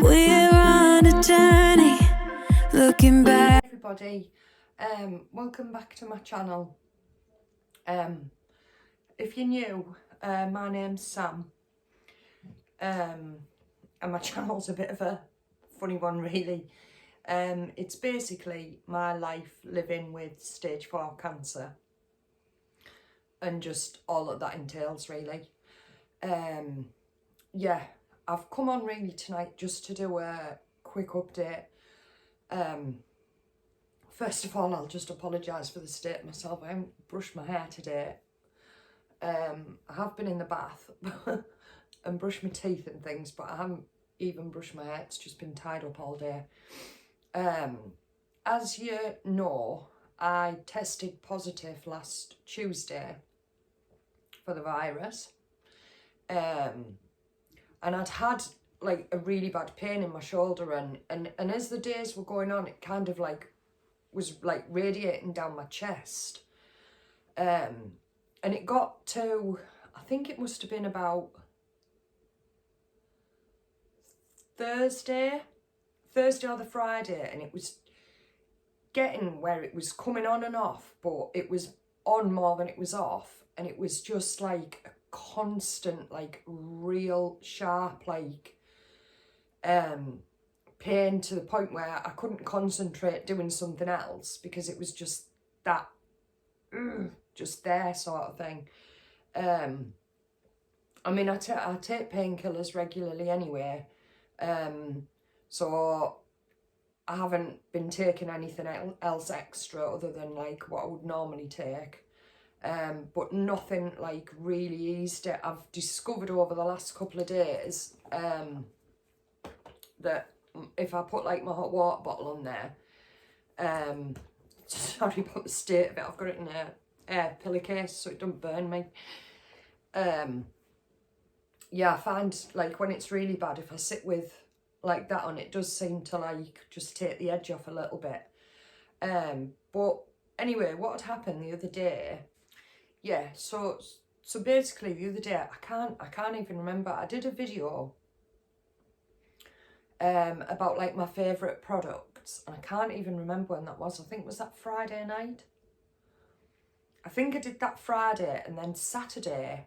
We're on a journey, looking back. Everybody, welcome back to my channel. If you're new, my name's Sam, and my channel's a bit of a funny one really. It's basically my life living with stage 4 cancer and just all that that entails really. Yeah, I've come on really tonight just to do a quick update. First of all, I'll just apologise for the state of myself. I haven't brushed my hair today. I have been in the bath and brushed my teeth and things, but I haven't even brushed my hair. It's just been tied up all day. As you know, I tested positive last Tuesday for the virus. And I'd had like a really bad pain in my shoulder, and as the days were going on, it kind of like was like radiating down my chest. And it got to, I think it must have been about Thursday or the Friday, and it was getting where it was coming on and off, but it was on more than it was off, and it was just like a constant, like real sharp, like pain to the point where I couldn't concentrate doing something else because it was just that just there sort of thing. I mean, I take painkillers regularly anyway, so I haven't been taking anything else extra other than like what I would normally take. But nothing like really eased it. I've discovered over the last couple of days that if I put like my hot water bottle on there, sorry about the state of it, I've got it in a pillowcase so it don't burn me. Yeah, I find like when it's really bad, if I sit with like that on, it does seem to like just take the edge off a little bit. But anyway, what had happened the other day, yeah, so basically the other day, I can't even remember, I did a video about like my favourite products, and I can't even remember when that was. I think it was that Friday night. I think I did that Friday, and then Saturday,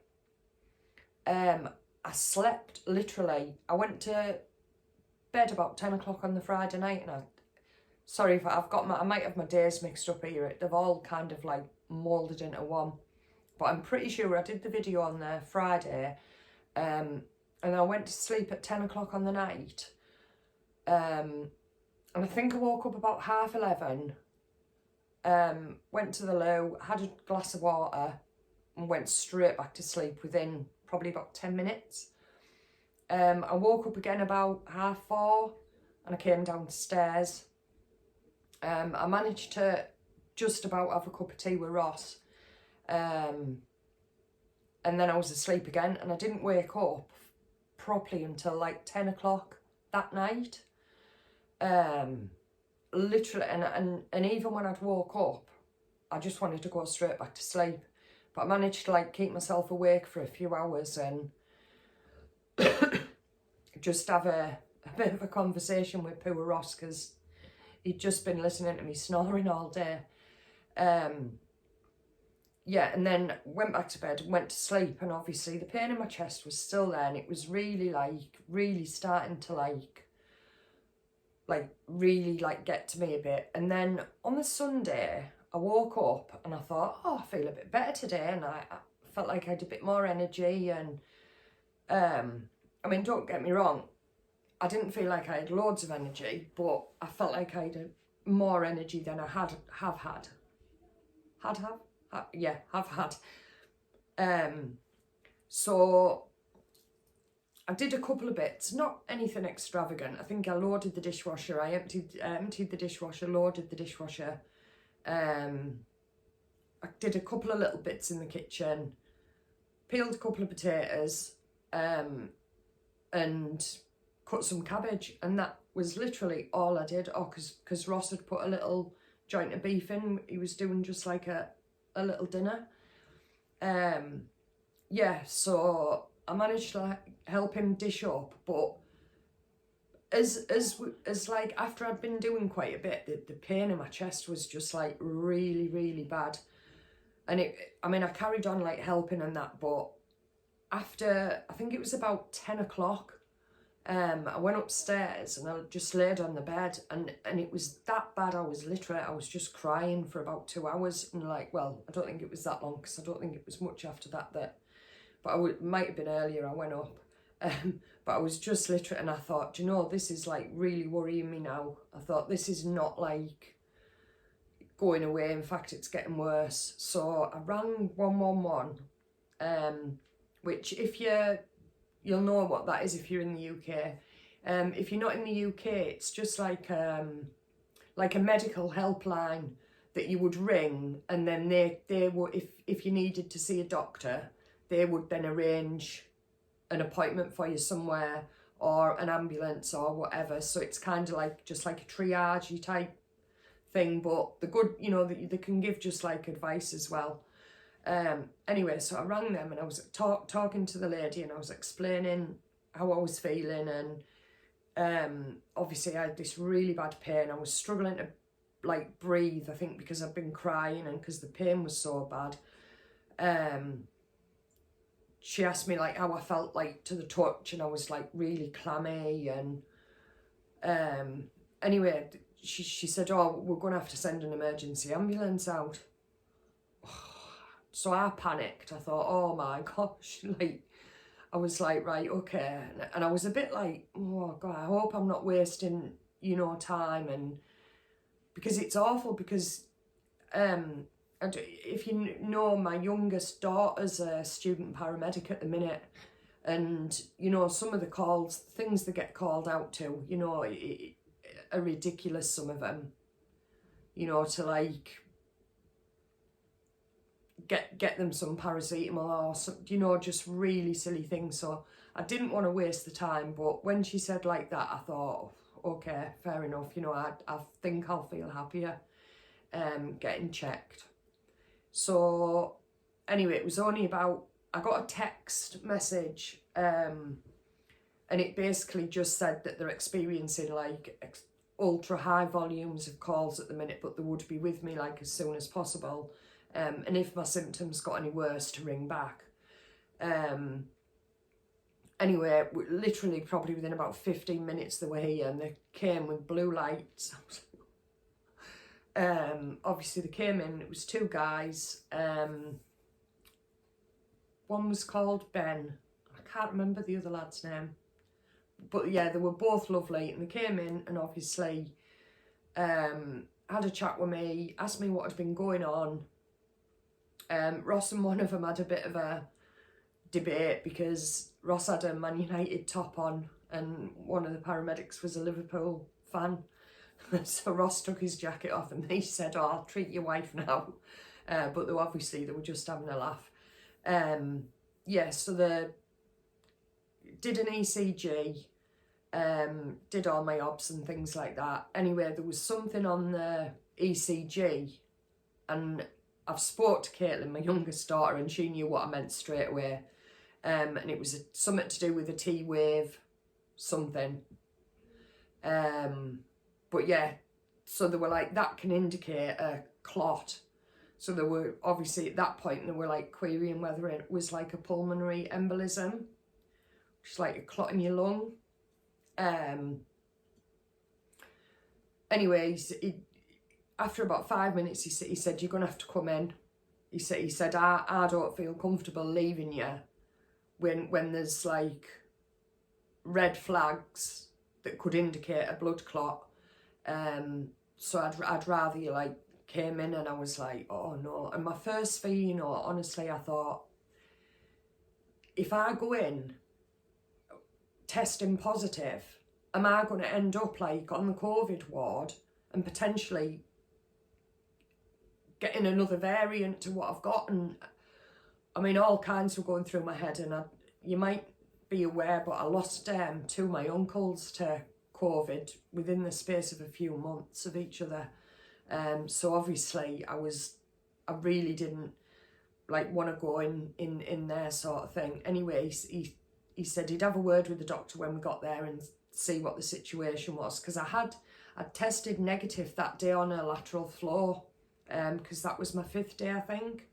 I slept literally. I went to bed about 10 o'clock on the Friday night, and sorry if I might have my days mixed up here. They've all kind of like moulded into one. But I'm pretty sure I did the video on the Friday, and I went to sleep at 10 o'clock on the night. And I think I woke up about 11:30, went to the loo, had a glass of water, and went straight back to sleep within probably about 10 minutes. I woke up again about 4:30, and I came downstairs. I managed to just about have a cup of tea with Ross. And then I was asleep again, and I didn't wake up properly until like 10 o'clock that night. Literally, and even when I'd woke up, I just wanted to go straight back to sleep. But I managed to like keep myself awake for a few hours and just have a bit of a conversation with poor Ross, because he'd just been listening to me snoring all day. Yeah, and then went back to bed and went to sleep, and obviously the pain in my chest was still there, and it was really starting to really get to me a bit. And then on the Sunday, I woke up and I thought, oh, I feel a bit better today, and I felt like I had a bit more energy. And I mean, don't get me wrong, I didn't feel like I had loads of energy, but I felt like I had more energy than I have had. So I did a couple of bits, not anything extravagant. I think I loaded the dishwasher. I emptied the dishwasher, loaded the dishwasher. I did a couple of little bits in the kitchen, peeled a couple of potatoes, and cut some cabbage, and that was literally all I did. Oh, because Ross had put a little joint of beef in. He was doing just like a little dinner. Yeah, so I managed to help him dish up, but as like after I'd been doing quite a bit, the pain in my chest was just like really, really bad. And I carried on like helping and that, but after, I think it was about 10 o'clock, I went upstairs and I just laid on the bed, and it was that bad. I was just crying for about 2 hours, and like, well, I don't think it was that long, because I don't think it was much after that, but might have been earlier I went up. But I was just literally, and I thought, do you know, this is like really worrying me now. I thought, this is not like going away. In fact, it's getting worse. So I rang 111, which you'll know what that is if you're in the UK. If you're not in the UK, it's just like a medical helpline that you would ring, and then they would, if you needed to see a doctor, they would then arrange an appointment for you somewhere, or an ambulance or whatever. So it's kind of like just like a triage type thing, but the good, you know, that they can give just like advice as well. Anyway, so I rang them, and I was talking to the lady, and I was explaining how I was feeling, and obviously I had this really bad pain. I was struggling to like breathe, I think because I've been crying and because the pain was so bad. She asked me like how I felt like to the touch, and I was like really clammy, and anyway, she said, oh, we're going to have to send an emergency ambulance out. So I panicked. I thought, oh my gosh, like, I was like, right, okay. And I was a bit like, oh God, I hope I'm not wasting, you know, time. And because it's awful, because if you know, my youngest daughter's a student paramedic at the minute, and, you know, some of the things they get called out to, you know, are ridiculous, some of them, you know, to like get them some paracetamol or some, you know, just really silly things. So I didn't want to waste the time, but when she said like that, I thought, okay, fair enough, you know, I think I'll feel happier getting checked. So anyway, it was only about, I got a text message, and it basically just said that they're experiencing like ultra high volumes of calls at the minute, but they would be with me like as soon as possible. And if my symptoms got any worse, to ring back. Anyway, literally probably within about 15 minutes they were here, and they came with blue lights. Obviously they came in, it was two guys. One was called Ben. I can't remember the other lad's name. But yeah, they were both lovely, and they came in and obviously had a chat with me, asked me what had been going on. Ross and one of them had a bit of a debate, because Ross had a Man United top on and one of the paramedics was a Liverpool fan. So Ross took his jacket off and he said, oh, I'll treat your wife now. But they were just having a laugh. Yeah, so they did an ECG, did all my obs and things like that. Anyway, there was something on the ECG, and I've spoke to Caitlin, my youngest daughter, and she knew what I meant straight away. And it was something to do with a T-wave something. But yeah, so they were like, that can indicate a clot. So they were, obviously at that point, they were like querying whether it was like a pulmonary embolism, which is like a clot in your lung. Anyways, after about 5 minutes, he said, you're going to have to come in. He said, I don't feel comfortable leaving you when there's like red flags that could indicate a blood clot. So I'd rather you like came in. And I was like, oh no. And my first thing, you know, honestly, I thought, if I go in testing positive, am I going to end up like on the COVID ward and potentially getting another variant to what I've got? And I mean, all kinds were going through my head, and you might be aware, but I lost two of my uncles to COVID within the space of a few months of each other. So obviously I really didn't like want to go in there sort of thing. Anyways, he said he'd have a word with the doctor when we got there and see what the situation was, because I'd tested negative that day on a lateral flow, because that was my 5th day, I think.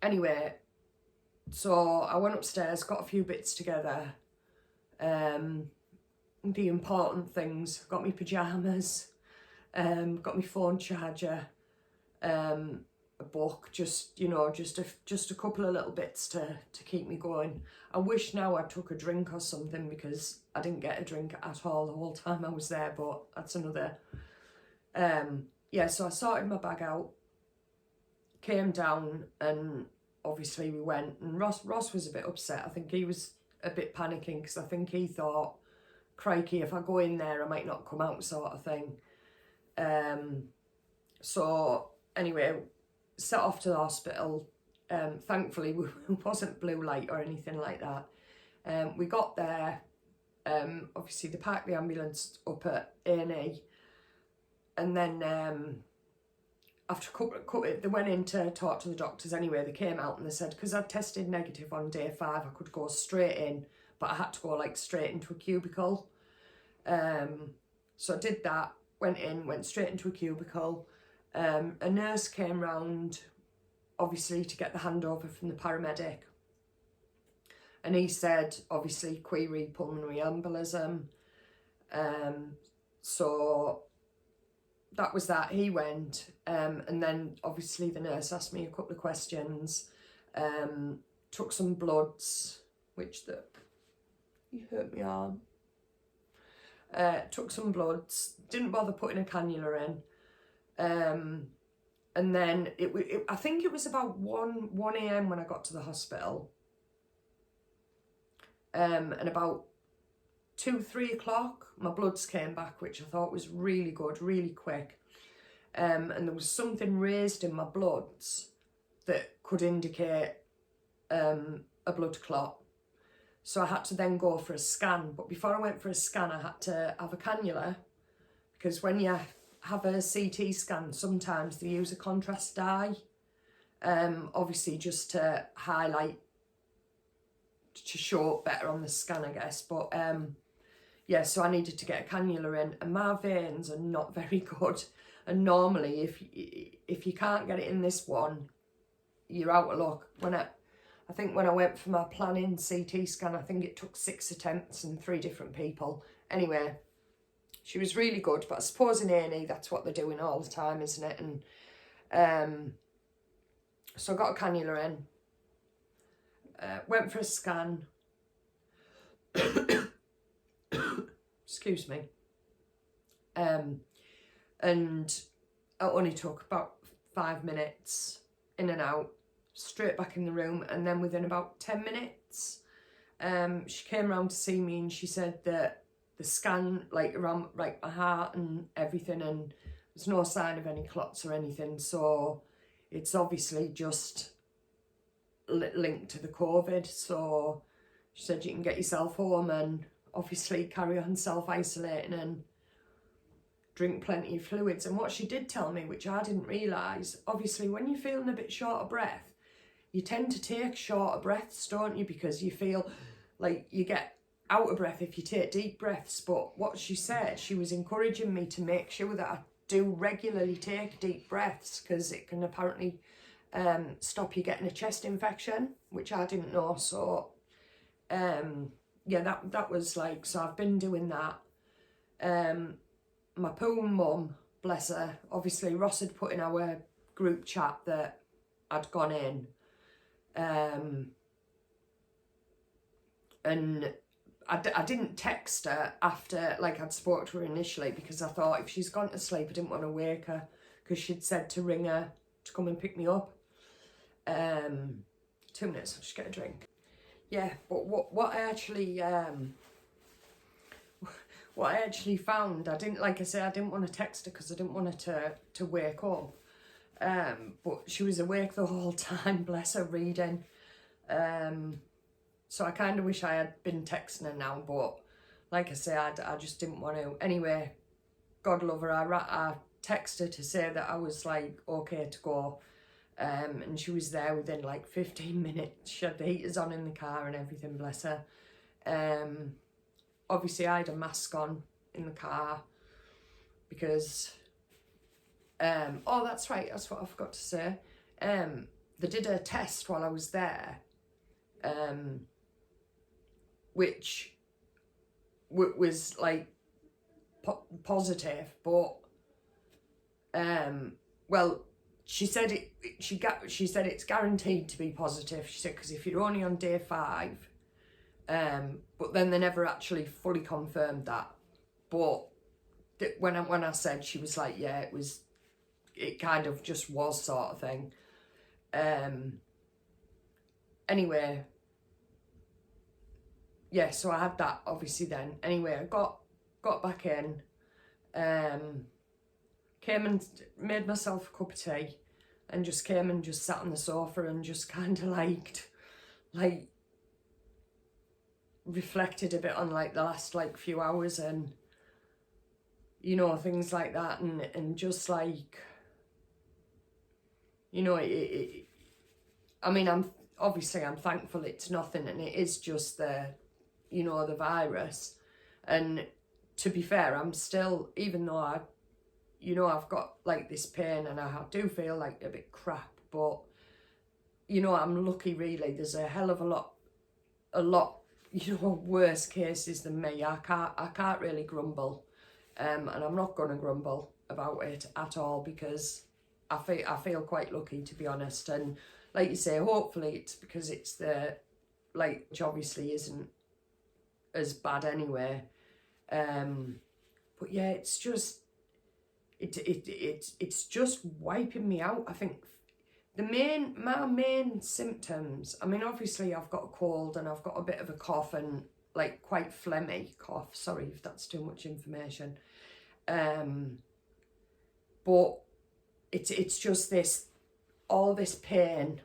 Anyway, so I went upstairs, got a few bits together, the important things, got me pyjamas, got my phone charger, a book, just, you know, just a couple of little bits to keep me going. I wish now I took a drink or something, because I didn't get a drink at all the whole time I was there, but that's another. Yeah, so I sorted my bag out, came down, and obviously we went, and Ross was a bit upset. I think he was a bit panicking, because I think he thought, crikey, if I go in there I might not come out, sort of thing. So anyway, set off to the hospital. Thankfully it wasn't blue light or anything like that. We got there, obviously they parked the ambulance up at A&E, and then after a couple, they went in to talk to the doctors anyway. They came out and they said, because I'd tested negative on day 5, I could go straight in, but I had to go like straight into a cubicle. So I did that, went straight into a cubicle. A nurse came round, obviously, to get the handover from the paramedic. And he said, obviously, query pulmonary embolism. So that was that. He went, and then obviously the nurse asked me a couple of questions, took some bloods, you hurt my arm. Took some bloods, didn't bother putting a cannula in. And then I think it was about 1 a.m. when I got to the hospital. And about 2-3 o'clock, my bloods came back, which I thought was really good, really quick. And there was something raised in my bloods that could indicate a blood clot. So I had to then go for a scan. But before I went for a scan, I had to have a cannula, because when you have a CT scan, sometimes they use a contrast dye, obviously just to highlight, to show up better on the scan, I guess. But yeah, so I needed to get a cannula in, and my veins are not very good. And normally, if you can't get it in this one, you're out of luck. I think when I went for my planning CT scan, I think it took 6 attempts and 3 different people. Anyway, she was really good, but I suppose in A&E that's what they're doing all the time, isn't it? And so I got a cannula in, went for a scan. Excuse me. And it only took about 5 minutes, in and out, straight back in the room. And then within about 10 minutes, she came around to see me, and she said that the scan, like around like my heart and everything, and there's no sign of any clots or anything, so it's obviously just linked to the COVID. So she said you can get yourself home and obviously carry on self-isolating and drink plenty of fluids. And what she did tell me, which I didn't realise, obviously when you're feeling a bit short of breath, you tend to take shorter breaths, don't you, because you feel like you get out of breath if you take deep breaths. But what she said, she was encouraging me to make sure that I do regularly take deep breaths, because it can apparently stop you getting a chest infection, which I didn't know. So yeah, that was like, so I've been doing that. My poor mum, bless her, obviously Ross had put in our group chat that I'd gone in, and I didn't text her after, like I'd spoke to her initially, because I thought if she's gone to sleep, I didn't want to wake her, because she'd said to ring her to come and pick me up. 2 minutes, I'll just get a drink. Yeah, but what I actually found, I didn't, like I said, I didn't want to text her because I didn't want her to wake up. But she was awake the whole time, bless her, reading. So I kind of wish I had been texting her now, but like I say, I just didn't want to. Anyway, God love her, I texted her to say that I was like okay to go. And she was there within like 15 minutes. She had the heaters on in the car and everything, bless her. Obviously I had a mask on in the car because, oh that's right, that's what I forgot to say. They did a test while I was there, which was like positive, but well, she said she said it's guaranteed to be positive. She said because if you're only on day 5, but then they never actually fully confirmed that. But when I said, she was like, yeah, it kind of just was sort of thing. Anyway, yeah, so I had that obviously then. Anyway, I got back in, came and made myself a cup of tea and just came and just sat on the sofa and just kind of like reflected a bit on like the last like few hours and, you know, things like that, and just like, you know, I mean, I'm thankful it's nothing, and it is just the, you know, the virus. And to be fair, I'm still, even though I've got like this pain and I do feel like a bit crap, but, you know, I'm lucky really. There's a hell of a lot, you know, worse cases than me. I can't really grumble, and I'm not gonna grumble about it at all, because I feel quite lucky, to be honest. And like you say, hopefully it's because it's which obviously isn't as bad anyway. But yeah, it's just it's just wiping me out. I think my main symptoms, I mean, obviously I've got a cold and I've got a bit of a cough and like quite phlegmy cough. Sorry if that's too much information. But it's just all this pain,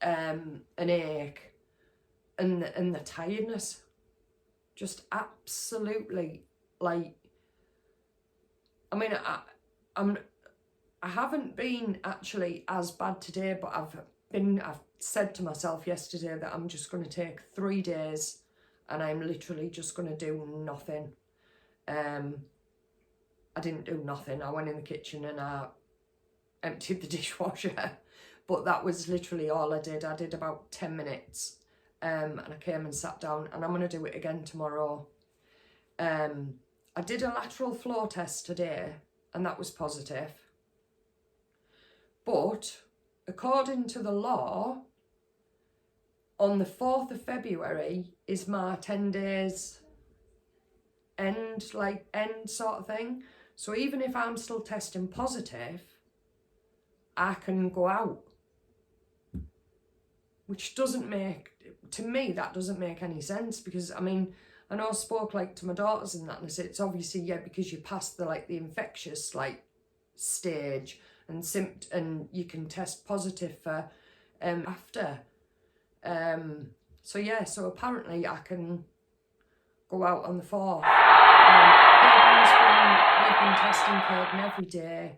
an ache, and the tiredness, just absolutely like. I mean, I haven't been actually as bad today, but I've said to myself yesterday that I'm just going to take 3 days, and I'm literally just going to do nothing. I didn't do nothing. I went in the kitchen and I emptied the dishwasher, but that was literally all I did. I did about 10 minutes, and I came and sat down, and I'm going to do it again tomorrow. I did a lateral flow test today, and that was positive. But according to the law, on the 4th of February is my 10 days end sort of thing. So even if I'm still testing positive, I can go out. Which doesn't make, to me, that doesn't make any sense, because, I mean, I know I spoke like to my daughters and that, and I said it's obviously, yeah, because you passed the infectious stage and you can test positive for after. So yeah, so apparently I can go out on the 4th. We've been testing Caden every day.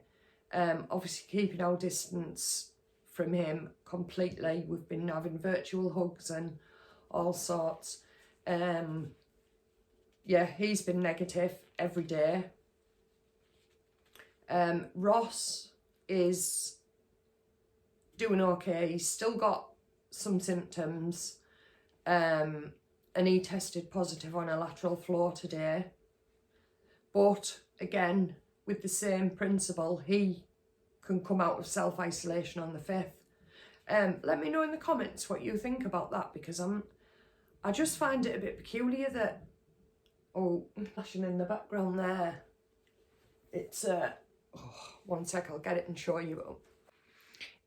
Obviously keeping our distance from him completely. We've been having virtual hugs and all sorts. Yeah, he's been negative every day. Ross is doing okay. He's still got some symptoms, and he tested positive on a lateral flow today. But again, with the same principle, he can come out of self-isolation on the 5th. Let me know in the comments what you think about that, because I just find it a bit peculiar that, oh, flashing in the background there. It's one sec, I'll get it and show you.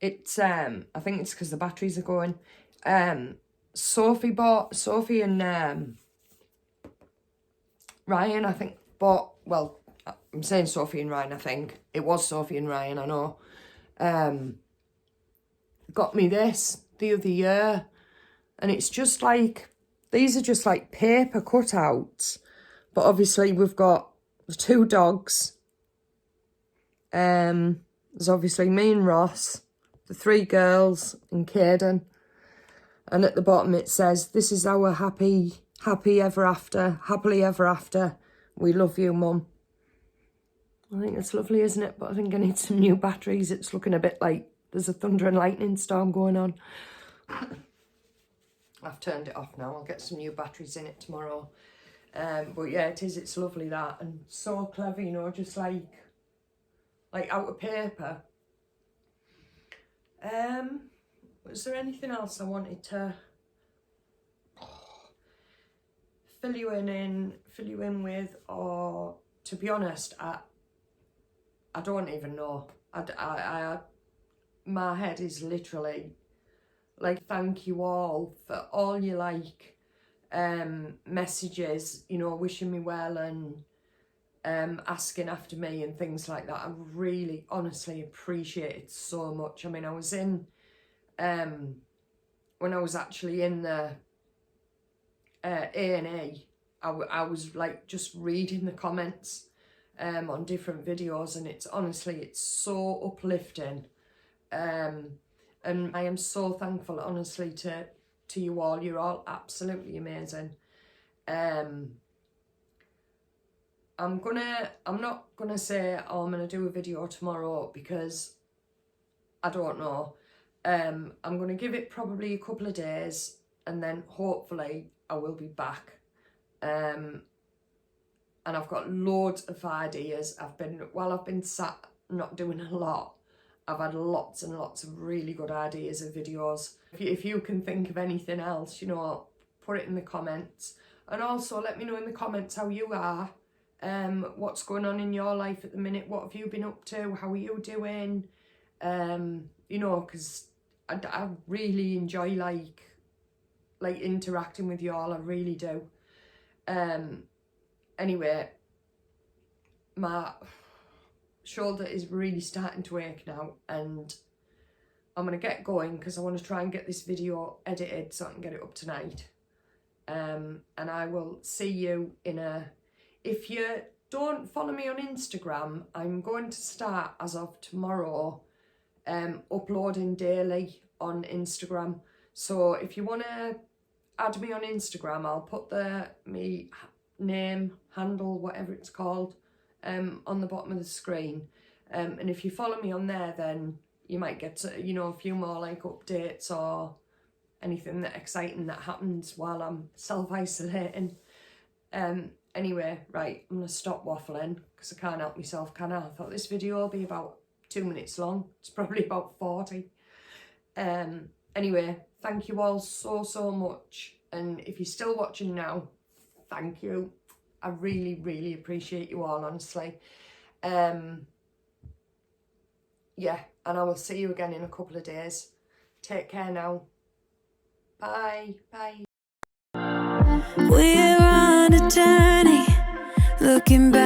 It's I think it's because the batteries are going. Sophie and Ryan, I think, bought, well, I'm saying Sophie and Ryan, I think. It was Sophie and Ryan, I know. Got me this the other year. And it's just like, these are just like paper cutouts. But obviously we've got the 2 dogs. There's obviously me and Ross. the 3 girls and Caden. And at the bottom it says, "This is our happily ever after. We love you, Mum." I think it's lovely, isn't it? But I think I need some new batteries. It's looking a bit like there's a thunder and lightning storm going on. I've turned it off now. I'll get some new batteries in it tomorrow. But yeah, it's lovely, that, and so clever, you know, just like out of paper. Was there anything else I wanted to fill you in with, or to be honest, I don't even know. My head is literally like, thank you all for all your messages, you know, wishing me well and asking after me and things like that. I really honestly appreciate it so much. I mean, I was in when I was actually in the A&E, I was like just reading the comments on different videos, and it's honestly, it's so uplifting, and I am so thankful, honestly, to you all. You're all absolutely amazing. I'm not gonna say, oh, I'm gonna do a video tomorrow, because I don't know. I'm gonna give it probably a couple of days, and then hopefully I will be back. And I've got loads of ideas. While I've been sat not doing a lot, I've had lots and lots of really good ideas of videos. If you can think of anything else, you know, put it in the comments. And also let me know in the comments how you are. What's going on in your life at the minute? What have you been up to? How are you doing? You know, because I really enjoy like interacting with you all. I really do. Anyway, my shoulder is really starting to ache now, and I'm going to get going because I want to try and get this video edited so I can get it up tonight. And I will see you in if you don't follow me on Instagram, I'm going to start as of tomorrow uploading daily on Instagram. So if you want to add me on Instagram, I'll put me name, handle, whatever it's called, on the bottom of the screen. And if you follow me on there, then you might get, you know, a few more like updates or anything that exciting that happens while I'm self-isolating. Anyway, right, I'm going to stop waffling because I can't help myself, can I? I thought this video will be about 2 minutes long. It's probably about 40. Anyway, thank you all so much. And if you're still watching now, thank you. I really appreciate you all, honestly. Yeah, and I will see you again in a couple of days. Take care now. Bye. We're on a journey, looking back.